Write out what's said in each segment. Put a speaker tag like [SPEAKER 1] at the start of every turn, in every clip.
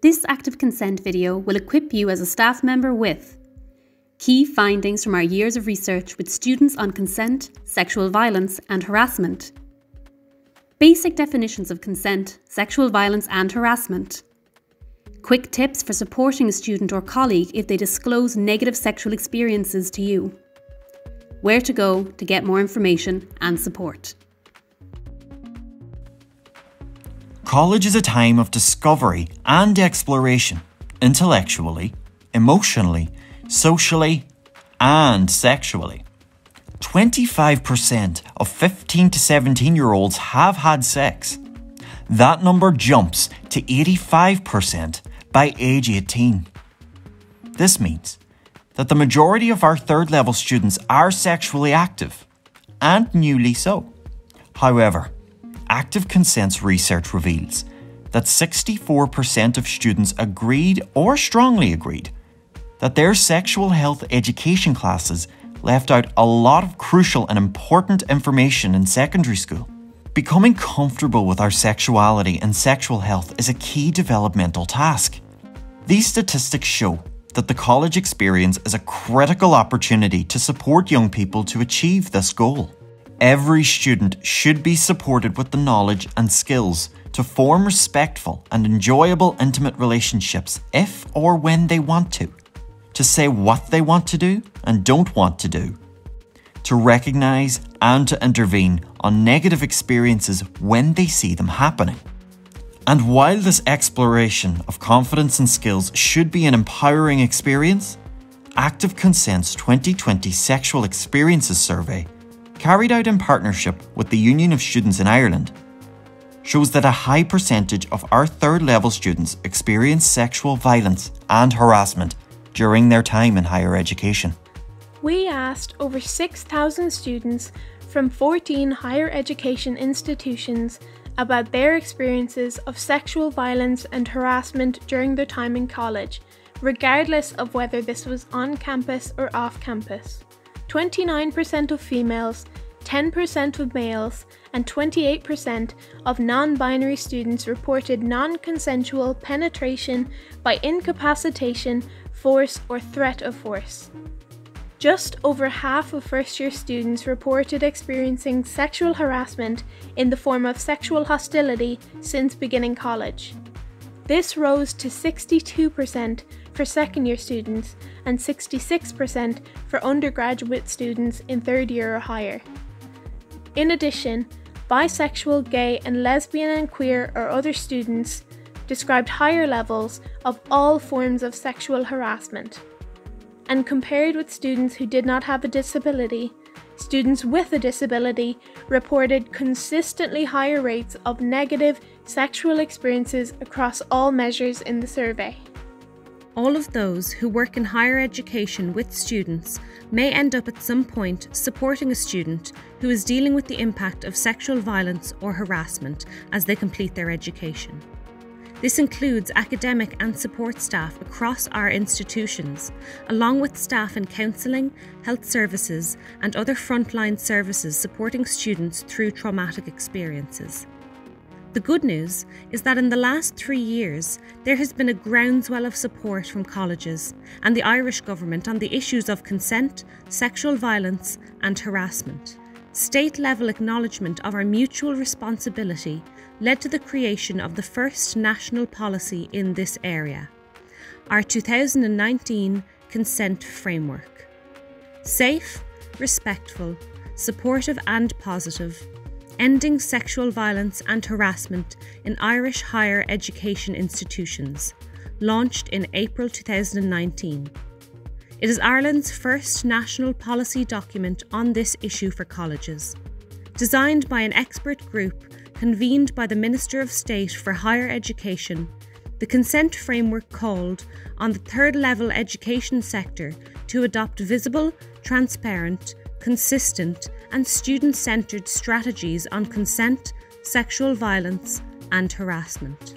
[SPEAKER 1] This active consent video will equip you as a staff member with key findings from our years of research with students on consent, sexual violence and harassment, basic definitions of consent, sexual violence and harassment, quick tips for supporting a student or colleague if they disclose negative sexual experiences to you, where to go to get more information and support.
[SPEAKER 2] College is a time of discovery and exploration, intellectually, emotionally, socially, and sexually. 25% of 15 to 17-year-olds have had sex. That number jumps to 85% by age 18. This means that the majority of our third-level students are sexually active, and newly so. However, active consent research reveals that 64% of students agreed or strongly agreed that their sexual health education classes left out a lot of crucial and important information in secondary school. Becoming comfortable with our sexuality and sexual health is a key developmental task. These statistics show that the college experience is a critical opportunity to support young people to achieve this goal. Every student should be supported with the knowledge and skills to form respectful and enjoyable intimate relationships if or when they want to say what they want to do and don't want to do, to recognise and to intervene on negative experiences when they see them happening. And while this exploration of confidence and skills should be an empowering experience, Active Consent's 2020 Sexual Experiences Survey, carried out in partnership with the Union of Students in Ireland, shows that a high percentage of our third-level students experience sexual violence and harassment during their time in higher education.
[SPEAKER 3] We asked over 6,000 students from 14 higher education institutions about their experiences of sexual violence and harassment during their time in college, regardless of whether this was on campus or off campus. 29% of females, 10% of males, and 28% of non-binary students reported non-consensual penetration by incapacitation, force, or threat of force. Just over half of first-year students reported experiencing sexual harassment in the form of sexual hostility since beginning college. This rose to 62% for second-year students and 66% for undergraduate students in third year or higher. In addition, bisexual, gay, and lesbian and queer or other students described higher levels of all forms of sexual harassment. And compared with students who did not have a disability, students with a disability reported consistently higher rates of negative sexual experiences across all measures in the survey.
[SPEAKER 4] All of those who work in higher education with students may end up at some point supporting a student who is dealing with the impact of sexual violence or harassment as they complete their education. This includes academic and support staff across our institutions, along with staff in counselling, health services, and other frontline services supporting students through traumatic experiences. The good news is that in the last 3 years, there has been a groundswell of support from colleges and the Irish government on the issues of consent, sexual violence, and harassment. State-level acknowledgement of our mutual responsibility led to the creation of the first national policy in this area, our 2019 Consent Framework. Safe, respectful, supportive and positive, ending sexual violence and harassment in Irish higher education institutions, launched in April 2019. It is Ireland's first national policy document on this issue for colleges. Designed by an expert group convened by the Minister of State for Higher Education, the Consent Framework called on the third-level education sector to adopt visible, transparent, consistent and student-centred strategies on consent, sexual violence and harassment.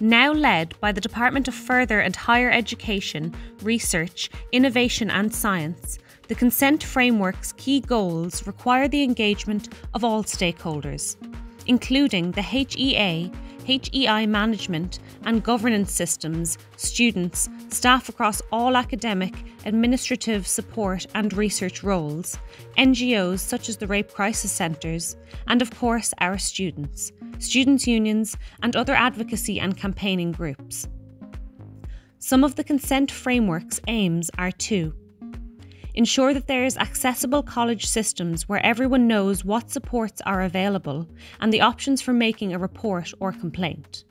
[SPEAKER 4] Now led by the Department of Further and Higher Education, Research, Innovation and Science, the Consent Framework's key goals require the engagement of all stakeholders, including the HEA, HEI management and governance systems, students, staff across all academic, administrative, support and research roles, NGOs such as the Rape Crisis Centres, and of course our students, students' unions and other advocacy and campaigning groups. Some of the consent framework's aims are to ensure that there is accessible college systems where everyone knows what supports are available and the options for making a report or complaint.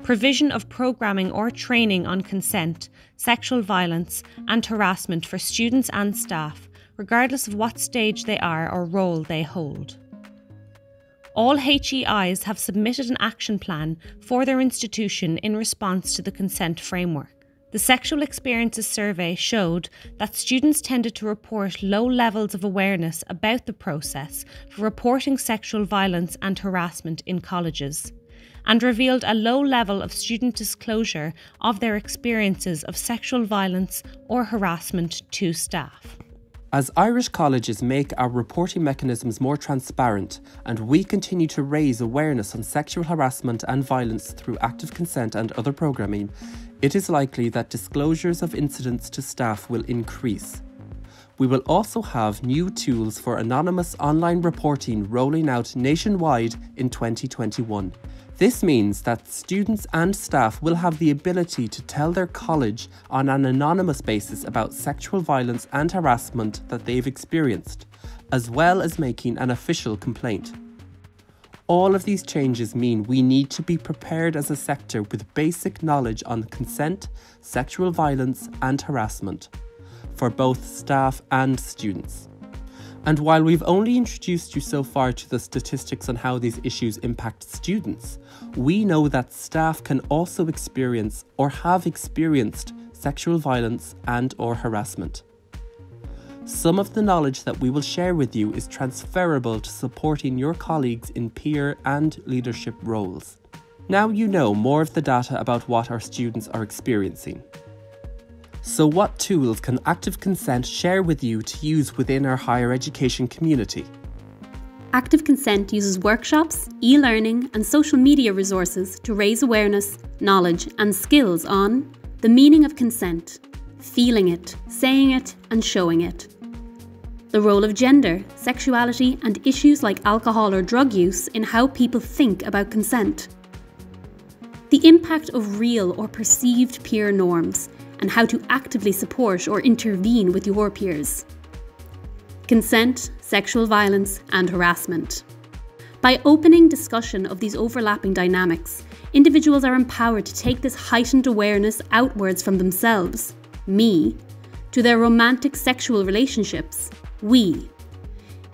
[SPEAKER 4] Provision of programming or training on consent, sexual violence and harassment for students and staff, regardless of what stage they are or role they hold. All HEIs have submitted an action plan for their institution in response to the consent framework. The Sexual Experiences Survey showed that students tended to report low levels of awareness about the process for reporting sexual violence and harassment in colleges, and revealed a low level of student disclosure of their experiences of sexual violence or harassment to staff.
[SPEAKER 5] As Irish colleges make our reporting mechanisms more transparent and we continue to raise awareness on sexual harassment and violence through active consent and other programming, it is likely that disclosures of incidents to staff will increase. We will also have new tools for anonymous online reporting rolling out nationwide in 2021. This means that students and staff will have the ability to tell their college on an anonymous basis about sexual violence and harassment that they've experienced, as well as making an official complaint. All of these changes mean we need to be prepared as a sector with basic knowledge on consent, sexual violence and harassment for both staff and students. And while we've only introduced you so far to the statistics on how these issues impact students, we know that staff can also experience or have experienced sexual violence and/or harassment. Some of the knowledge that we will share with you is transferable to supporting your colleagues in peer and leadership roles. Now you know more of the data about what our students are experiencing. So what tools can Active Consent share with you to use within our higher education community?
[SPEAKER 1] Active Consent uses workshops, e-learning and social media resources to raise awareness, knowledge and skills on the meaning of consent, feeling it, saying it and showing it. The role of gender, sexuality and issues like alcohol or drug use in how people think about consent. The impact of real or perceived peer norms and how to actively support or intervene with your peers. Consent, sexual violence and harassment. By opening discussion of these overlapping dynamics, individuals are empowered to take this heightened awareness outwards from themselves, me, to their romantic sexual relationships, we,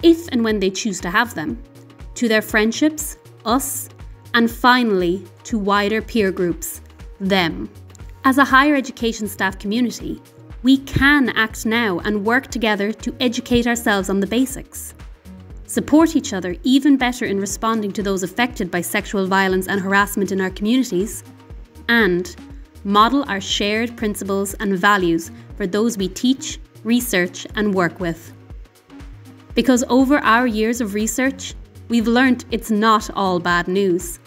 [SPEAKER 1] if and when they choose to have them, to their friendships, us, and finally to wider peer groups, them. As a higher education staff community, we can act now and work together to educate ourselves on the basics, support each other even better in responding to those affected by sexual violence and harassment in our communities, and model our shared principles and values for those we teach, research and work with. Because over our years of research, we've learnt it's not all bad news.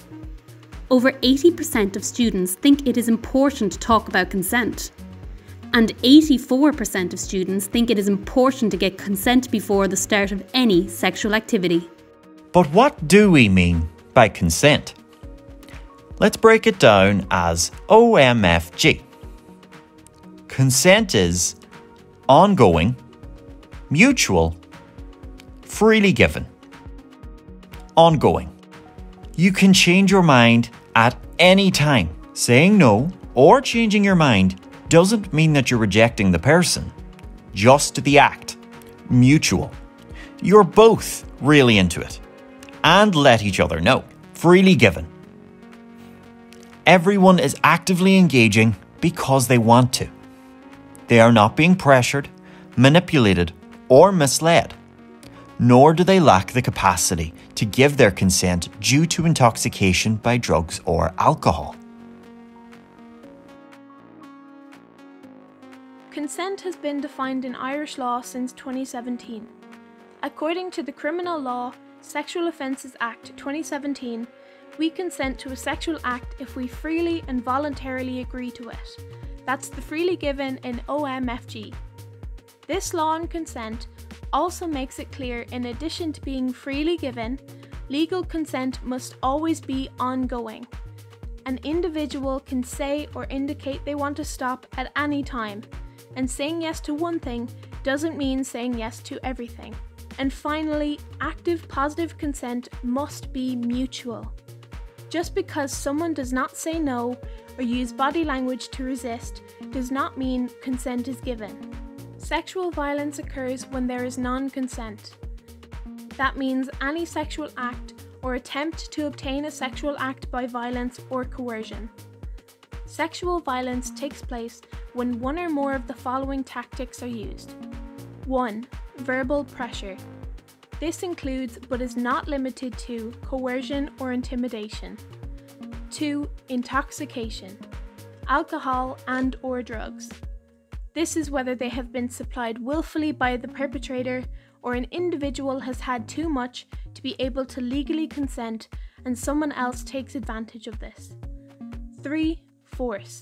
[SPEAKER 1] Over 80% of students think it is important to talk about consent, and 84% of students think it is important to get consent before the start of any sexual activity.
[SPEAKER 2] But what do we mean by consent? Let's break it down as OMFG. Consent is ongoing, mutual, freely given. Ongoing. You can change your mind at any time. Saying no or changing your mind doesn't mean that you're rejecting the person, just the act. Mutual. You're both really into it and let each other know. Freely given. Everyone is actively engaging because they want to. They are not being pressured, manipulated, or misled. Nor do they lack the capacity to give their consent due to intoxication by drugs or alcohol.
[SPEAKER 3] Consent has been defined in Irish law since 2017. According to the Criminal Law Sexual Offences Act 2017, We consent to a sexual act if we freely and voluntarily agree to it. That's the freely given in OMFG. This law on consent also makes it clear, in addition to being freely given, legal consent must always be ongoing. An individual can say or indicate they want to stop at any time, and saying yes to one thing doesn't mean saying yes to everything. And finally, active positive consent must be mutual. Just because someone does not say no or use body language to resist does not mean consent is given. Sexual violence occurs when there is non-consent. That means any sexual act or attempt to obtain a sexual act by violence or coercion. Sexual violence takes place when one or more of the following tactics are used. 1. Verbal pressure. This includes, but is not limited to, coercion or intimidation. 2. Intoxication. Alcohol and/or drugs. This is whether they have been supplied willfully by the perpetrator or an individual has had too much to be able to legally consent and someone else takes advantage of this. 3. Force.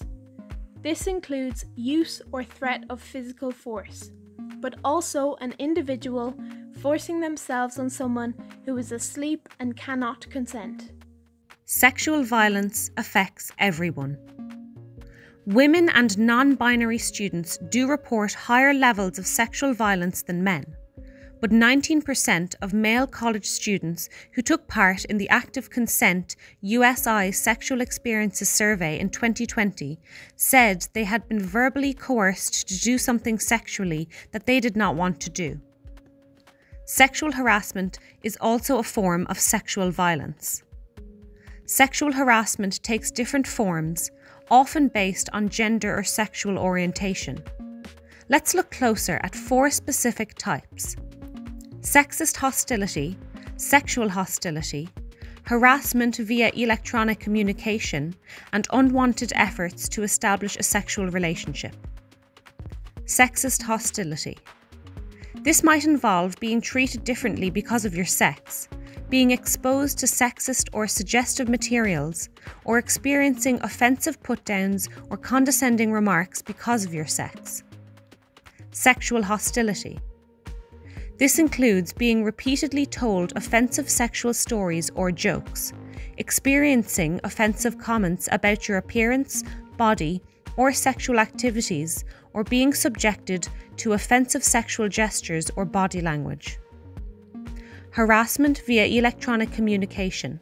[SPEAKER 3] This includes use or threat of physical force, but also an individual forcing themselves on someone who is asleep and cannot consent.
[SPEAKER 4] Sexual violence affects everyone. Women and non-binary students do report higher levels of sexual violence than men, but 19% of male college students who took part in the Active Consent USI Sexual Experiences Survey in 2020 said they had been verbally coerced to do something sexually that they did not want to do. Sexual harassment is also a form of sexual violence. Sexual harassment takes different forms, often based on gender or sexual orientation. Let's look closer at 4 specific types: sexist hostility, sexual hostility, harassment via electronic communication, and unwanted efforts to establish a sexual relationship. Sexist hostility. This might involve being treated differently because of your sex, being exposed to sexist or suggestive materials, or experiencing offensive put-downs or condescending remarks because of your sex. Sexual hostility. This includes being repeatedly told offensive sexual stories or jokes, experiencing offensive comments about your appearance, body, or sexual activities, or being subjected to offensive sexual gestures or body language. Harassment via electronic communication.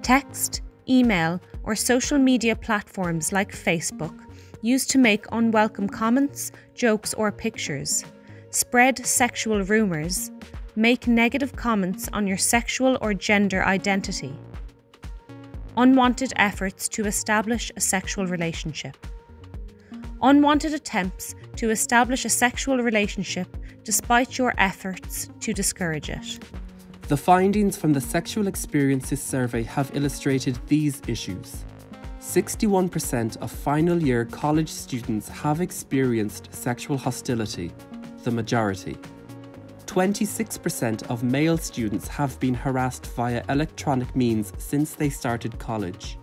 [SPEAKER 4] Text, email, or social media platforms like Facebook used to make unwelcome comments, jokes, or pictures, spread sexual rumours, make negative comments on your sexual or gender identity. Unwanted efforts to establish a sexual relationship. Unwanted attempts to establish a sexual relationship despite your efforts to discourage it.
[SPEAKER 5] The findings from the Sexual Experiences Survey have illustrated these issues. 61% of final year college students have experienced sexual hostility, the majority. 26% of male students have been harassed via electronic means since they started college.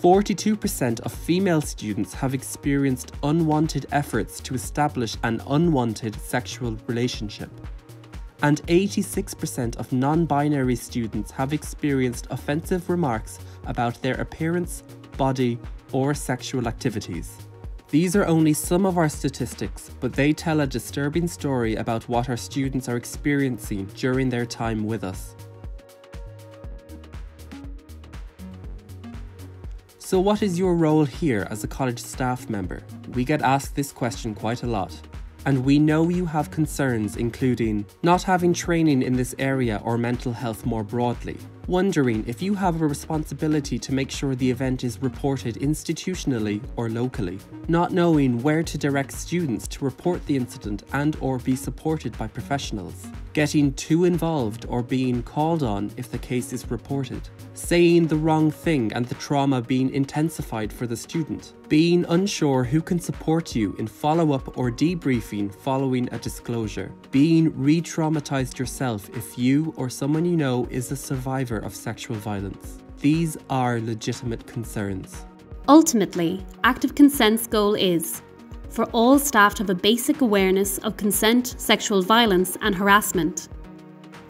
[SPEAKER 5] 42% of female students have experienced unwanted efforts to establish an unwanted sexual relationship. And 86% of non-binary students have experienced offensive remarks about their appearance, body, or sexual activities. These are only some of our statistics, but they tell a disturbing story about what our students are experiencing during their time with us. So what is your role here as a college staff member? We get asked this question quite a lot. And we know you have concerns including not having training in this area or mental health more broadly, wondering if you have a responsibility to make sure the event is reported institutionally or locally, not knowing where to direct students to report the incident and/or be supported by professionals, getting too involved or being called on if the case is reported, saying the wrong thing and the trauma being intensified for the student, being unsure who can support you in follow-up or debriefing following a disclosure, being re-traumatized yourself if you or someone you know is a survivor of sexual violence, These are legitimate concerns.
[SPEAKER 1] Ultimately, Active Consent's goal is for all staff to have a basic awareness of consent, sexual violence and harassment.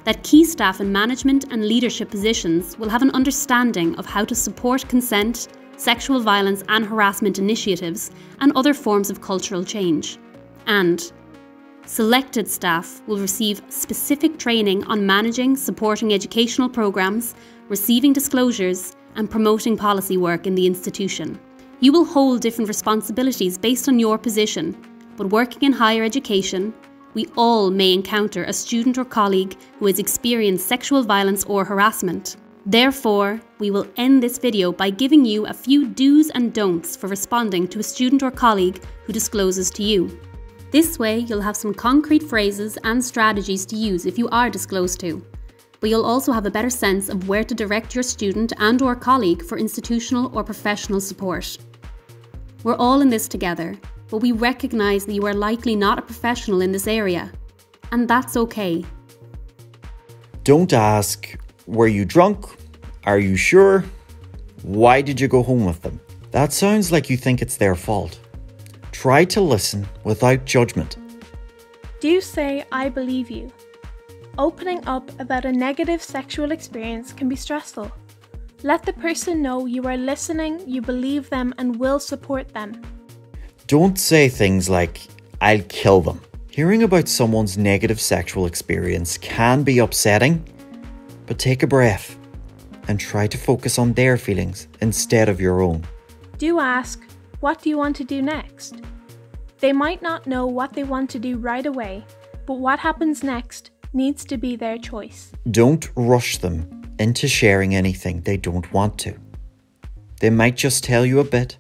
[SPEAKER 1] That key staff in management and leadership positions will have an understanding of how to support consent, sexual violence and harassment initiatives and other forms of cultural change. And selected staff will receive specific training on managing, supporting educational programmes, receiving disclosures and promoting policy work in the institution. You will hold different responsibilities based on your position, but working in higher education, we all may encounter a student or colleague who has experienced sexual violence or harassment. Therefore, we will end this video by giving you a few do's and don'ts for responding to a student or colleague who discloses to you. This way, you'll have some concrete phrases and strategies to use if you are disclosed to, but you'll also have a better sense of where to direct your student and/or colleague for institutional or professional support. We're all in this together, but we recognise that you are likely not a professional in this area, and that's okay.
[SPEAKER 2] Don't ask, were you drunk? Are you sure? Why did you go home with them? That sounds like you think it's their fault. Try to listen without judgment.
[SPEAKER 3] Do say, I believe you. Opening up about a negative sexual experience can be stressful. Let the person know you are listening, you believe them, and will support them.
[SPEAKER 2] Don't say things like, I'll kill them. Hearing about someone's negative sexual experience can be upsetting, but take a breath and try to focus on their feelings instead of your own.
[SPEAKER 3] Do ask, what do you want to do next? They might not know what they want to do right away, but what happens next needs to be their choice.
[SPEAKER 2] Don't rush them into sharing anything they don't want to. They might just tell you a bit,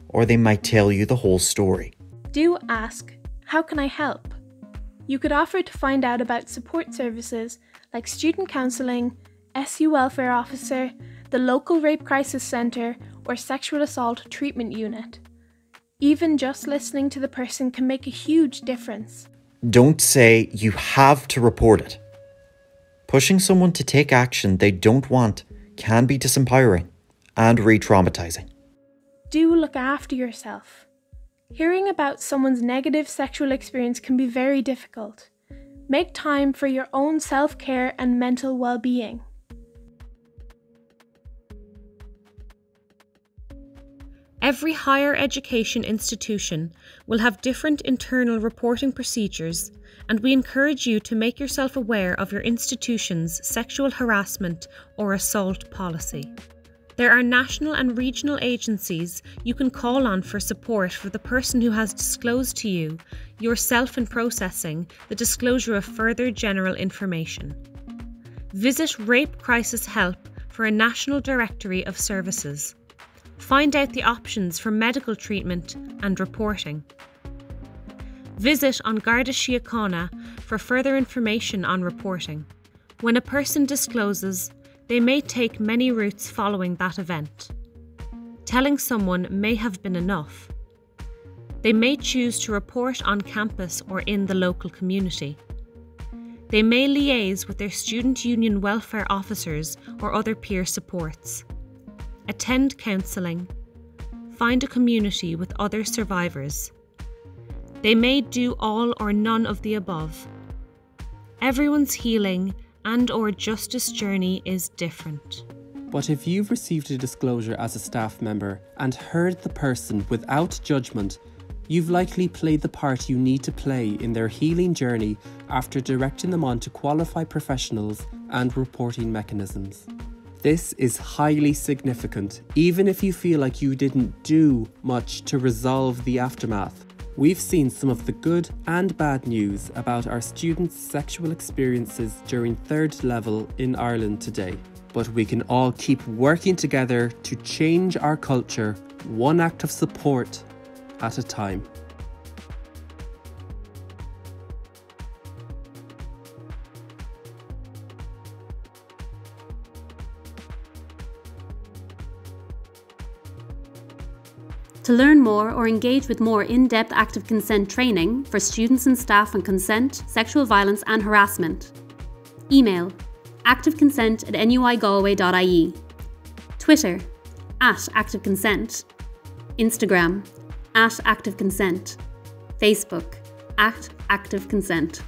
[SPEAKER 2] or they might tell you the whole story.
[SPEAKER 3] Do ask, how can I help? You could offer to find out about support services like student counselling, SU welfare officer, the local rape crisis centre, or sexual assault treatment unit. Even just listening to the person can make a huge difference.
[SPEAKER 2] Don't say you have to report it. Pushing someone to take action they don't want can be disempowering and re-traumatizing.
[SPEAKER 3] Do look after yourself. Hearing about someone's negative sexual experience can be very difficult. Make time for your own self-care and mental well-being.
[SPEAKER 4] Every higher education institution will have different internal reporting procedures, and we encourage you to make yourself aware of your institution's sexual harassment or assault policy. There are national and regional agencies you can call on for support for the person who has disclosed to you, yourself in processing the disclosure of further general information. Visit Rape Crisis Help for a national directory of services. Find out the options for medical treatment and reporting. Visit An Garda Síochána for further information on reporting. When a person discloses, they may take many routes following that event. Telling someone may have been enough. They may choose to report on campus or in the local community. They may liaise with their student union welfare officers or other peer supports. Attend counselling. Find a community with other survivors. They may do all or none of the above. Everyone's healing and/or justice journey is different.
[SPEAKER 5] But if you've received a disclosure as a staff member and heard the person without judgment, you've likely played the part you need to play in their healing journey after directing them on to qualified professionals and reporting mechanisms. This is highly significant, even if you feel like you didn't do much to resolve the aftermath. We've seen some of the good and bad news about our students' sexual experiences during third level in Ireland today. But we can all keep working together to change our culture, one act of support at a time.
[SPEAKER 1] To learn more or engage with more in-depth active consent training for students and staff on consent, sexual violence and harassment, email activeconsent@nuigalway.ie. Twitter @ActiveConsent, Instagram @ActiveConsent, Facebook @ActiveConsent.